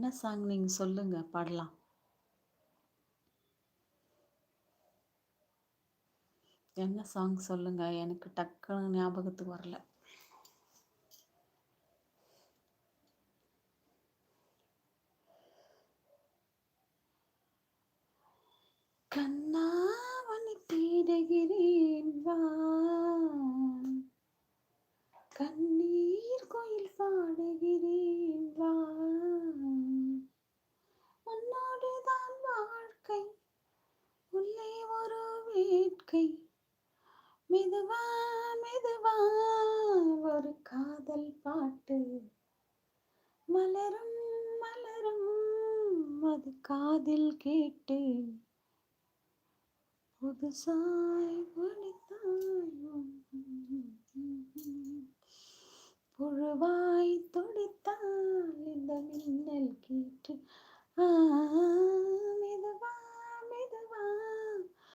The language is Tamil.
என்ன சாங் நீங்க சொல்லுங்க பாடலாம். என்ன சாங் சொல்லுங்க? எனக்கு டக்குன்னு ஞாபகத்துக்கு வரல. கண்ணாவணி தேடுகிறேன் வா, கண்ணீர் கோயில் பாடுகிறேன் வா, உன்னோடுதான் வாழ்க்கை, உள்ளே ஒரு வேட்கை, மெதுவா மெதுவா ஒரு காதல் பாட்டு, மலரும் மலரும் அது காதில் கேட்டு, புதுசாய் படித்தாய் புழுவாய் துடித்தால் இந்த மின்னல் கேட்டு, ஆ